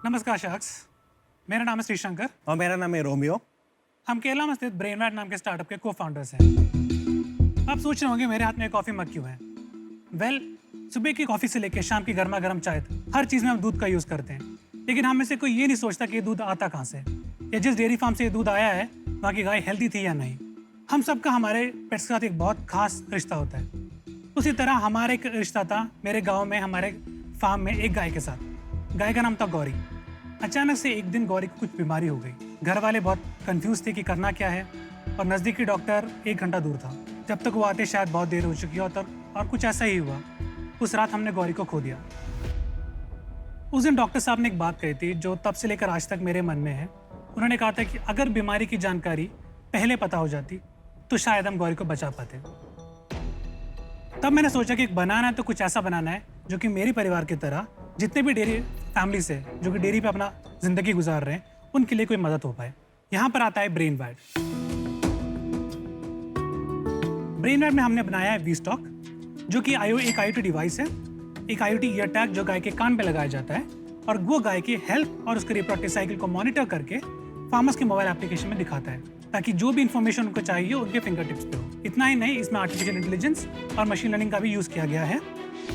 नमस्कार शख्स, मेरा नाम है श्रीशंकर और मेरा नाम है रोमियो। हम केरला में स्थित ब्रेनवैट नाम के स्टार्टअप के को फाउंडर्स हैं। आप सोच रहे होंगे मेरे हाथ में कॉफ़ी मग क्यों है। वेल, सुबह की कॉफ़ी से लेकर शाम की गर्मा गर्म चाय तक हर चीज़ में हम दूध का यूज़ करते हैं, लेकिन हम में से कोई ये नहीं सोचता कि ये दूध आता कहाँ से या जिस डेयरी फार्म से ये दूध आया है वहाँ की गाय हेल्दी थी या नहीं। हम सबका हमारे पेट्स के साथ एक बहुत खास रिश्ता होता है। उसी तरह हमारा एक रिश्ता था मेरे गाँव में हमारे फार्म में एक गाय के साथ। गाय का नाम था गौरी। अचानक से एक दिन गौरी को कुछ बीमारी हो गई। घर वाले बहुत कंफ्यूज थे कि करना क्या है और नज़दीकी डॉक्टर 1 घंटा दूर था। जब तक वो आते शायद बहुत देर हो चुकी हो और कुछ ऐसा ही हुआ। उस रात हमने गौरी को खो दिया। उस दिन डॉक्टर साहब ने एक बात कही थी जो तब से लेकर आज तक मेरे मन में है। उन्होंने कहा था कि अगर बीमारी की जानकारी पहले पता हो जाती तो शायद हम गौरी को बचा पाते। तब मैंने सोचा कि बनाना है तो कुछ ऐसा बनाना है जो कि मेरे परिवार की तरह जितने भी डेयरी फैमिली से जो कि डेयरी पे अपना जिंदगी गुजार रहे हैं उनके लिए कोई मदद हो पाए। यहाँ पर आता है ब्रेनवैट। ब्रेनवैट में हमने बनाया है वी स्टॉक, जो कि एक IoT डिवाइस है, एक IoT ईयर टैग जो गाय के कान पे लगाया जाता है और वो गाय की हेल्थ और उसके रिप्रोडक्टिव साइकिल को मॉनिटर करके फार्मर्स के मोबाइल एप्लीकेशन में दिखाता है ताकि जो भी इंफॉर्मेशन उनको चाहिए उनके फिंगर टिप्स पे हो। इतना ही नहीं, इसमें आर्टिफिशियल इंटेलिजेंस और मशीन लर्निंग का भी यूज़ किया गया है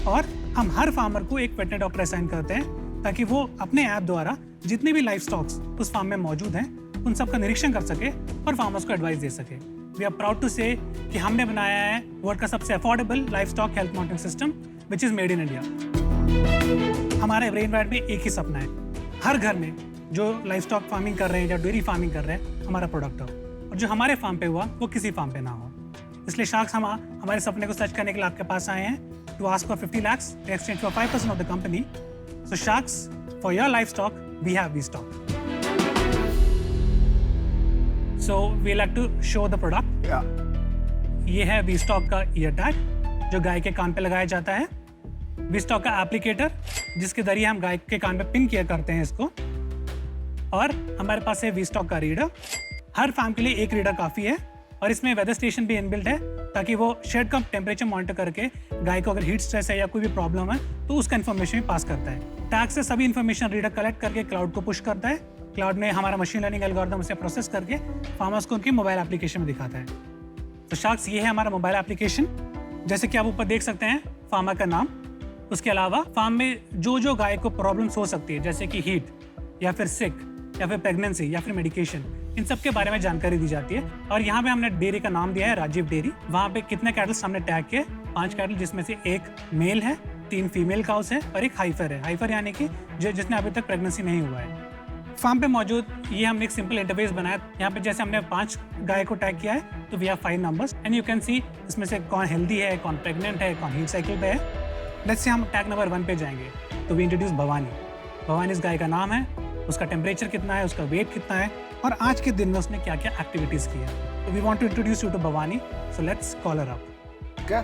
और हम हर फार्मर को एक वेटरनरी डॉक्टर असाइन करते हैं ताकि वो अपने ऐप द्वारा जितने भी लाइफ स्टॉक्स उस फार्म में मौजूद हैं उन सब का निरीक्षण कर सके और फार्मर्स को एडवाइस दे सके। वी आर प्राउड टू से कि हमने बनाया है वर्ल्ड का सबसे affordable life stock health monitoring system which is made in India. हमारे ब्रेनवैट में एक ही सपना है, हर घर में जो लाइफ स्टॉक फार्मिंग कर रहे हैं या डेयरी फार्मिंग कर रहे हैं हमारा प्रोडक्ट हो और जो हमारे फार्म पे हुआ वो किसी फार्म पे ना हो। इसलिए शार्क्स हम हमारे सपने को सच करने के लिए आपके पास आए हैं to ask for 50 lakhs in exchange for 5% of the company. So Sharks, for your livestock, we have V-Stock. So we like to show the product. Yeah. ये है V-Stock का ईयर टैग जो गाय के कान पे लगाया जाता है। V-Stock का एप्लीकेटर जिसके जरिए हम गाय के कान पे पिन किया करते हैं इसको, और हमारे पास है V-Stock का रीडर। हर फार्म के लिए एक रीडर काफ़ी है और इसमें वेदर स्टेशन भी इनबिल्ट है ताकि वो शेड का टेम्परेचर मॉनिटर करके गाय को अगर हीट स्ट्रेस है या कोई भी प्रॉब्लम है तो उसका इन्फॉर्मेशन भी पास करता है। टैग से सभी इन्फॉर्मेशन रीडर कलेक्ट करके क्लाउड को पुश करता है। क्लाउड में हमारा मशीन लर्निंग एल्गोरिथम उसे प्रोसेस करके फार्मर्स को उनकी मोबाइल एप्लीकेशन में दिखाता है। तो शार्क्स, ये है हमारा मोबाइल एप्लीकेशन। जैसे कि आप ऊपर देख सकते हैं फार्मर का नाम, उसके अलावा फार्म में जो गाय को प्रॉब्लम्स हो सकती है जैसे कि हीट या फिर सिक या फिर प्रेगनेंसी या फिर मेडिकेशन, इन सब के बारे में जानकारी दी जाती है। और यहाँ पे हमने डेयरी का नाम दिया है राजीव डेयरी। वहाँ पे कितने कैटल्स हमने टैग किए, 5 कैटल जिसमें से 1 मेल है, 3 फीमेल काउस है और 1 हाइफर है। हाइफर यानी कि जिसने अभी तक प्रेगनेंसी नहीं हुआ है। फार्म पे मौजूद ये हमने एक सिंपल इंटरफेस बनाया। यहाँ पे जैसे हमने 5 गाय को टैग किया है तो we have 5 numbers and you can see इसमें से कौन हेल्दी है, कौन प्रेग्नेंट है, कौन हीट साइकिल पे है। लेट्स से हम टैग नंबर 1 पे जाएंगे तो वी इंट्रोड्यूस भवानी। भवानी इस गाय का नाम है, उसका टेम्परेचर कितना है, उसका वेट कितना है और आज के दिन में उसने क्या क्या एक्टिविटीज की है। तो we want to introduce you to Bhavani, so let's call her up. क्या?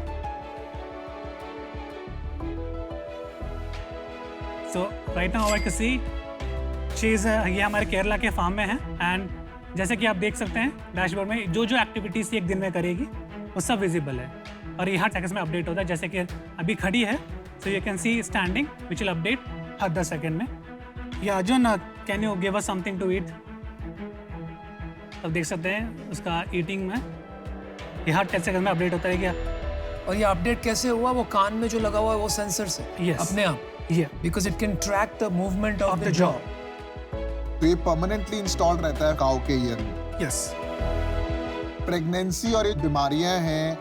So right now I can see ये हमारे केरला के फार्म में है एंड जैसे कि आप देख सकते हैं डैशबोर्ड में जो एक्टिविटीज एक दिन में करेगी वो सब विजिबल है और ये हर सेकंड में अपडेट होता है। जैसे कि अभी खड़ी है so you can see standing which will update हर 10 सेकेंड में। या Arjun, can you give us something to eat? अब देख सकते हैं उसका ईटिंग में ये हर 10 सेकंड में अपडेट होता है क्या। और ये अपडेट कैसे हुआ? वो कान में जो लगा हुआ है वो सेंसर से Yes. अपने आप, because it can track the movement of the jaw. तो ये परमानेंटली इंस्टॉल्ड रहता है काऊ के ईयर में। यस। प्रेगनेंसी और ये बीमारियां हैं,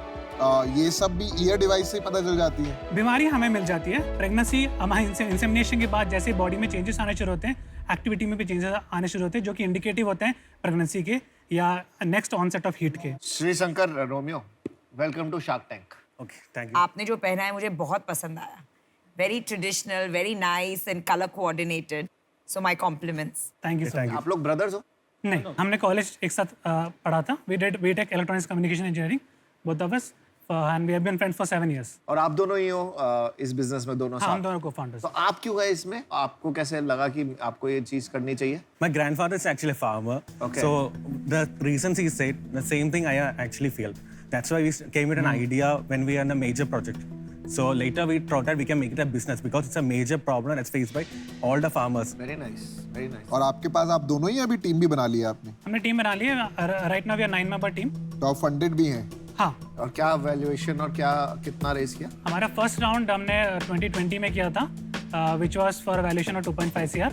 ये सब भी ईयर डिवाइस से पता चल जाती है। बीमारी हमें मिल जाती है। प्रेगनेंसी हमारे इंसेमिनेशन के बाद जैसे बॉडी में चेंजेस आने शुरू होते हैं, एक्टिविटी में भी चेंजेस आने शुरू होते हैं जो कि इंडिकेटिव होते हैं प्रेगनेंसी के या नेक्स्ट ऑनसेट ऑफ हीट के। Shrishankar, Romeo, welcome to Shark Tank. Okay, thank you. आपने जो पहना है मुझे बहुत पसंद आया। Very traditional, very nice and colour coordinated, so my compliments. Thank you sir. आप लोग ब्रदर्स हो? नहीं, हमने कॉलेज एक साथ पढ़ा था। We did BTech electronics communication engineering, both of us, and we have been friends for 7 years। और आप दोनों ही हो इस बिजनेस में, दोनों हाँ, हम साथ? दोनों को-फाउंडर्स। तो आप क्यों गए इसमें? आपको कैसे लगा कि आपको ये चीज करनी चाहिए? My grandfather is actually a farmer. Okay. So the reasons he said, the same thing I actually feel. That's why we came with an idea when we are in a major project. So later we thought that we can make it a business because it's a major problem that's faced by all the farmers. Very nice, very nice. और आपके पास आप दोनों ही अभी team भी बना ली है आपने, हमने टीम बना ली है। Right now we are 9 member team. तो आप फंडेड भी हैं। हाँ, और क्या वैल्यूएशन और क्या कितना रेस किया? हमारा फर्स्ट राउंड हमने 2020 में किया था, which was for valuation of 2.5 CR,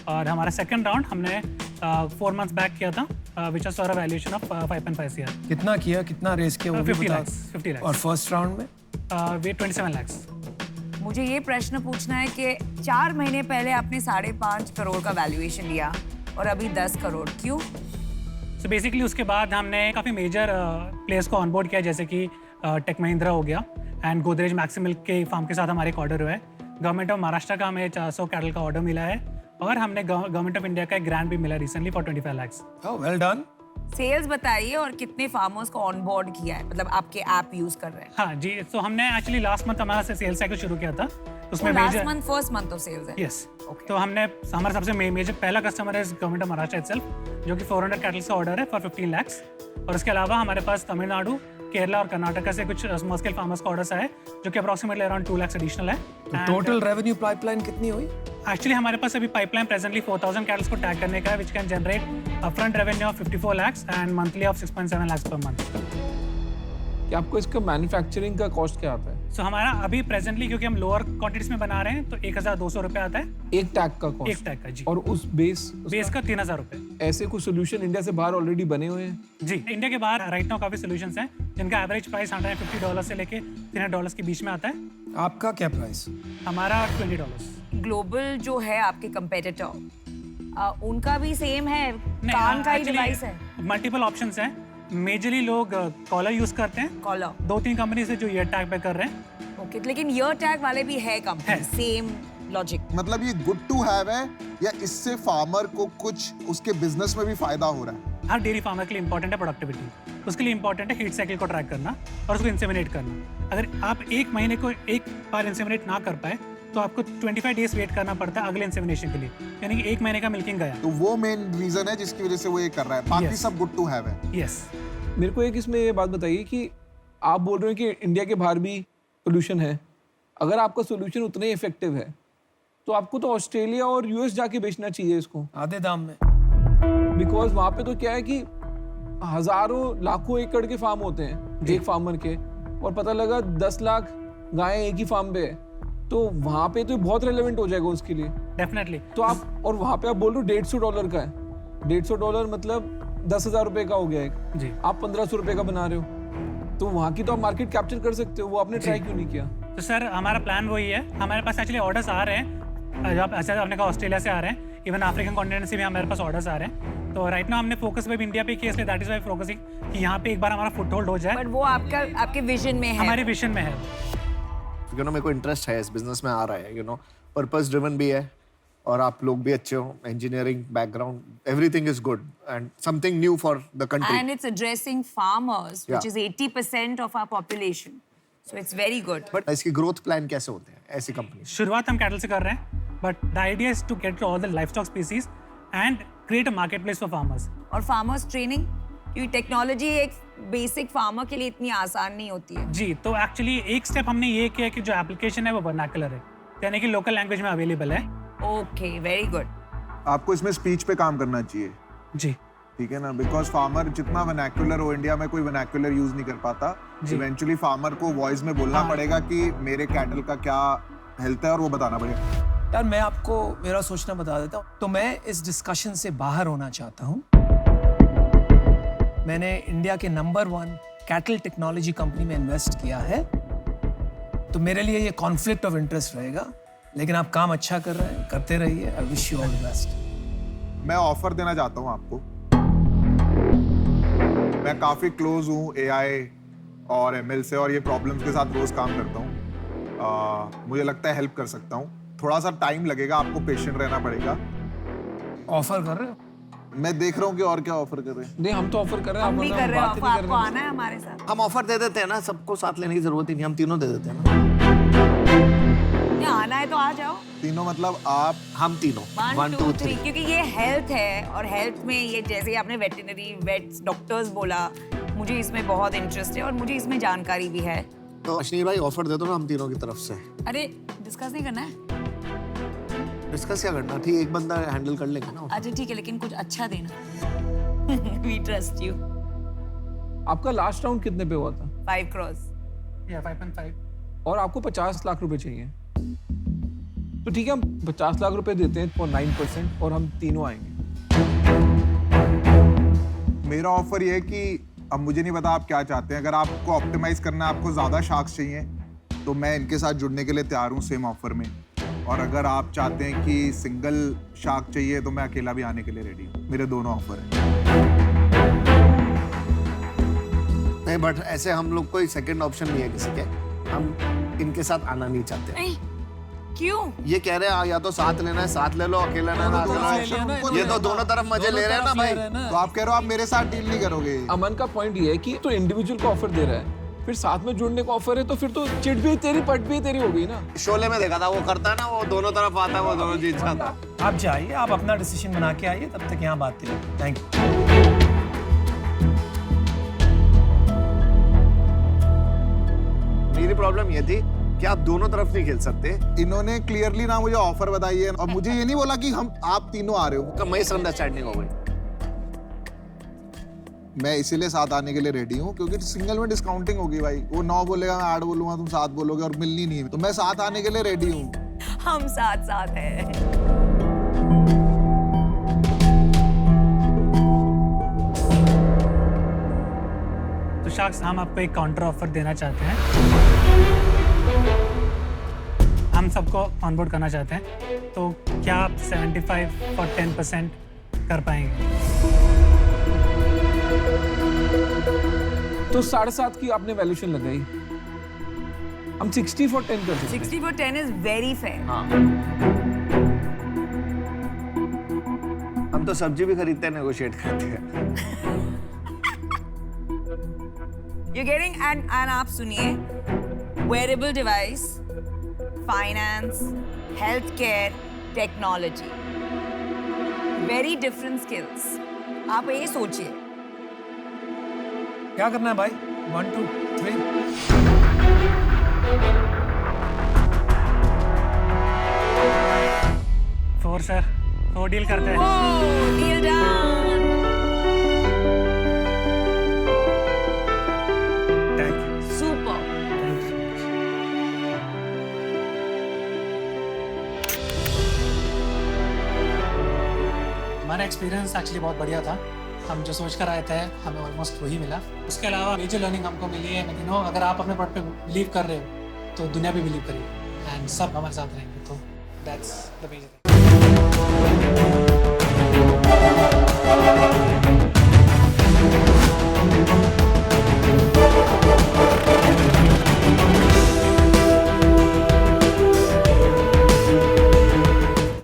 और हमारा सेकंड राउंड हमने 4 मंथ्स बैक किया था, which was for valuation of 5.5 CR। कितना किया, कितना रेस किया वो भी 50 बता। lakhs, 50 lakhs। और फर्स्ट राउंड में वे 27 lakhs। मुझे ये प्रश्न पूछना है कि 4 महीने पहले आपने 5.5 करोड़ का वैल्यूएशन लिया और अभी 10 करोड़, क्यों? सो बेसिकली उसके बाद हमने काफ़ी मेजर प्लेयर्स को ऑनबोर्ड किया, जैसे कि टेक महिंद्रा हो गया एंड गोदरेज मैक्सिमिल्क के फार्म के साथ हमारे एक ऑर्डर हुआ है। गवर्नमेंट ऑफ महाराष्ट्र का हमें 400 कैटल का ऑर्डर मिला है, और हमने गवर्नमेंट ऑफ इंडिया का एक ग्रांट भी मिला recently for 25 lakhs। Well done. Sales बताइए, और कितने फार्मर्स को ऑनबोर्ड किया है, मतलब आपके ऐप यूज कर रहे हैं? हाँ जी, तो हमने एक्चुअली लास्ट मंथ हमारा सेल्स साइकिल शुरू किया था, उसमें last major month first month of sales है। यस। तो हमने हमारा सबसे मेजर पहला कस्टमर है गवर्नमेंट ऑफ महाराष्ट्र इटसेल्फ, जो कि 400 कैटल्स का ऑर्डर है फॉर 15 lakhs। और उसके अलावा हमारे पास तमिलनाडु, केरला और कर्नाटका से कुछ स्मॉल स्केल फार्मर्स का ऑर्डर्स आए, जो कि अप्रॉक्सीमेटली अराउंड 2 lakhs एडिशनल है। तो टोटल रेवेन्यू पाइपलाइन कितनी हुई? एक्चुअली हमारे पास अभी पाइपलाइन प्रेजेंटली 4000 कैटल्स को टैग करने का है, which can generate upfront revenue of 54 lakhs and monthly of 6.7 lakhs per month. कि आपको इसका मैन्युफैक्चरिंग का कॉस्ट क्या आता है? सो हमारा अभी प्रेजेंटली, क्योंकि हम लोअर क्वांटिटीज में बना रहे हैं, तो 1200 रुपये आता है एक टैग का कॉस्ट? एक टैग का जी। और उस बेस का 3000 रुपये। ऐसे कुछ सोल्यूशन इंडिया से बाहर ऑलरेडी बने हुए हैं? जी, इंडिया के बाहर राइट नाउ काफ़ी सोल्यूशंस हैं, जिनका एवरेज प्राइस $150 से लेके $300 के बीच में आता है। आपका क्या प्राइस? हमारा $20। ग्लोबल जो है आपके कंपेटिटर, उनका भी सेम है, कान का ही डिवाइस है? मल्टीपल ऑप्शंस हैं। मेजरली लोग कॉलर यूज करते हैं, कॉलर 2-3 कंपनी से जो ईयर टैग पे कर रहे हैं। ओके, लेकिन ईयर टैग वाले भी है कंपनी, है। Same logic? मतलब ये गुड टू हैव है, या इससे फार्मर को कुछ उसके बिजनेस में भी फायदा हो रहा है? हर डेयरी फार्मर के लिए इंपॉर्टेंट है प्रोडक्टिविटी, उसके लिए इंपॉर्टेंट है हीट साइकिल को ट्रैक करना और उसको इंसेमिनेट करना। अगर आप एक महीने को एक बार इंसेमिनेट ना कर पाए, तो आपको 25 डेज वेट करना पड़ता है अगले इंसेमिनेशन के लिए, यानी कि 1 महीने का मिल्किंग गया। तो वो मेन रीजन है जिसकी वजह से वो ये कर रहा है, बाकी Yes. सब गुड टू हैव है। यस। मेरे को एक इसमें ये बात बताइए कि आप बोल रहे हो कि इंडिया के बाहर भी सोल्यूशन है। अगर आपका सोल्यूशन उतना ही इफेक्टिव है, तो आपको तो ऑस्ट्रेलिया और यूएस जाके बेचना चाहिए इसको आधे दाम में। बिकॉज वहाँ पे तो क्या है कि हजारों लाखों एकड़ के फार्म होते हैं एक फार्मर के, और पता लगा 10 लाख गायें एक ही फार्म पे है, तो वहाँ पे तो बहुत रेलेवेंट हो जाएगा उसके लिए। डेफिनेटली। तो आप, और वहाँ पे आप बोल रहे हो $150 का है, $150 मतलब 10,000 रुपए का हो गया एक, जी। आप 1500 रुपए का बना रहे हो, तो वहाँ की तो आप मार्केट कैप्चर कर सकते हो, वो आपने ट्राई क्यों नहीं किया? तो सर हमारा प्लान वही है, हमारे पास एक्चुअली ऑर्डर्स आ रहे हैं, जब ऐसे आपने कहा ऑस्ट्रेलिया से आ रहे हैं, इवन अफ्रीकन कॉन्टिनेंट से भी हमारे पास ऑर्डर्स आ रहे हैं। तो राइट नाउ हमने फोकस वेब इंडिया पे किया, इसलिए दैट इज वाई फोकसिंग कि यहाँ पे एक बार हमारा फुट होल्ड हो जाए। बट वो आपके विजन में है? हमारे विजन में है। यू नो मेरे को इंटरेस्ट है इस बिजनेस में आ रहा है, यू नो पर्पस ड्रिवन भी है, और आप लोग भी अच्छे हो, engineering background, everything is good and something new for the country. And it's addressing farmers, which Yeah. is 80% of our population. So it's very good. But इसकी ग्रोथ प्लान कैसे होते हैं ऐसी कंपनी? शुरुआत हम कैटल से कर रहे हैं, but the idea is to get to all the livestock species and create a market place for farmers. और फार्मर्स ट्रेनिंग, क्योंकि टेक्नोलॉजी एक बेसिक फार्मर के लिए इतनी आसान नहीं होती है। जी, तो एक्चुअली एक स्टेप हमने ये किया कि जो एप्लीकेशन है वो वर्नाकुलर है, यानी कि लोकल लैंग्वेज में अवेलेबल है। Okay, very good. आपको इसमें स्पीच पे काम करना चाहिए, जी, ठीक है ना, बिकॉज फार्मर जितना वर्नाकुलर हो, इंडिया में कोई वर्नाकुलर यूज नहीं कर पाता, इवेंचुअली फार्मर को वॉइस में बोलना पड़ेगा कि मेरे कैटल का क्या हेल्थ है, और वो बताना पड़ेगा। यार मैं आपको मेरा सोचना बता देता हूँ, तो मैं इस डिस्कशन से बाहर होना चाहता हूँ। मैंने इंडिया के नंबर 1 कैटल टेक्नोलॉजी कंपनी में इन्वेस्ट किया है, तो मेरे लिए ये कॉन्फ्लिक्ट ऑफ इंटरेस्ट रहेगा, लेकिन आप काम अच्छा कर रहे हैं, करते रहिए। I wish you all the best. मैं ऑफर देना चाहता हूँ आपको। मैं काफी क्लोज हूँ एआई और एमएल से, और ये प्रॉब्लम्स के साथ रोज काम करता हूँ। मुझे लगता है हेल्प कर सकता हूँ। थोड़ा सा टाइम लगेगा, आपको पेशेंट रहना पड़ेगा। ऑफर कर रहे हो? मैं देख रहा हूँ कि और क्या ऑफर कर रहे हैं। नहीं, हम तो ऑफर कर रहे हैं, हम आप भी वरना कर रहे हैं बात ही ऑफर, नहीं कर आपको रहे। आना है हमारे साथ। हम ऑफर दे देते हैं ना, सबको साथ लेने की जरूरत ही नहीं, हम तीनों दे देते हैं ना। नहीं, आना है तो आ जाओ। तीनों मतलब आप? हम तीनों 1 2 3, क्योंकि ये हेल्थ है, और हेल्थ में ये जैसे आपने वेटरनरी वेट्स डॉक्टर्स बोला, मुझे इसमें बहुत इंटरेस्ट है और मुझे इसमें जानकारी भी है। तो अश्नीर भाई ऑफर दे दो ना हम तीनों की तरफ से। अरे डिस्कस नहीं करना है? डिस्कस क्या करना, ठीक एक बंदा हैंडल कर लेंगे ना। अच्छा ठीक है, लेकिन कुछ अच्छा देना। We trust you. आपका लास्ट राउंड कितने पे हुआ था? 5 crores. या 5.5 और आपको 50 लाख रुपए चाहिए, तो ठीक है हम 50 लाख रुपए देते हैं फॉर 9% और हम तीनों आएंगे। मेरा ऑफर ये है कि अब मुझे नहीं पता आप क्या चाहते हैं। अगर आपको ऑप्टिमाइज करना है, आपको ज़्यादा शार्क्स चाहिए, तो मैं इनके साथ जुड़ने के लिए तैयार हूँ सेम ऑफर में। और अगर आप चाहते हैं कि सिंगल शार्क चाहिए, तो मैं अकेला भी आने के लिए रेडी हूँ। मेरे दोनों ऑफर हैं। नहीं बट ऐसे हम लोग कोई सेकंड ऑप्शन नहीं है किसी के, हम इनके साथ आना नहीं चाहते। नहीं, क्यों? ये कह रहे हैं या तो साथ लेना है साथ ले लो, अकेला ना ना दोनों ये तो दोनों तरफ मजे ले रहे हैं ना भाई। तो आप कह रहे हो आप मेरे साथ डील नहीं करोगे? अमन का पॉइंट ये है कि तो इंडिविजुअल को ऑफर दे रहा है, फिर साथ में जुड़ने को ऑफर है, तो फिर तो चिट भी तेरी पट भी तेरी हो गई ना। शोले में देखा था वो करता है ना, वो दोनों तरफ आता है, वो दोनों जीत जाता है। आप जाइए, आप अपना डिसीजन बना के आइए, तब तक यहाँ बात करिए। Thank you. मेरी प्रॉब्लम ये थी कि आप दोनों तरफ नहीं खेल सकते। इन्होंने क्लियरली ना मुझे ऑफर बताई है, और मुझे ये नहीं बोला कि हम आप तीनों आ रहे हो। का मिसअंडरस्टैंडिंग हो गई। मैं इसीलिए साथ आने के लिए रेडी हूँ, क्योंकि सिंगल में डिस्काउंटिंग होगी भाई। वो 9 बोलेगा, मैं 8 बोलूंगा, तुम 7 बोलोगे और मिलनी नहीं है। तो मैं साथ आने के लिए रेडी हूँ। हम साथ साथ हैं। तो शार्क्स, हम आपको एक काउंटर ऑफर देना चाहते हैं। हम सबको ऑनबोर्ड करना चाहते हैं, तो क्या आप 75 और 10% कर पाएंगे? तो 7.5 की आपने वैल्यूएशन लगाई, हम 60 for 10 कर सकते हैं। 60 for 10 is very fair. हम तो सब्जी भी खरीदते हैं, नेगोशिएट करते हैं। You're getting and आप सुनिए, wearable device, finance, healthcare, technology, very different skills. आप ये सोचिए। क्या करना है भाई? 1 2 3 4 सर, 4 डील करते हैं। Oh, deal done. Thank you. Super. हमारा एक्सपीरियंस एक्चुअली बहुत बढ़िया था। हम जो सोच कर आए थे हमें ऑलमोस्ट वही मिला। उसके अलावा मेजर लर्निंग हमको मिली है, लेकिन अगर आप अपने प्रोडक्ट पे बिलीव कर रहे हो तो दुनिया भी बिलीव करेगी, एंड सब हमारे साथ रहेंगे। तो दैट्स द मेजर थिंग।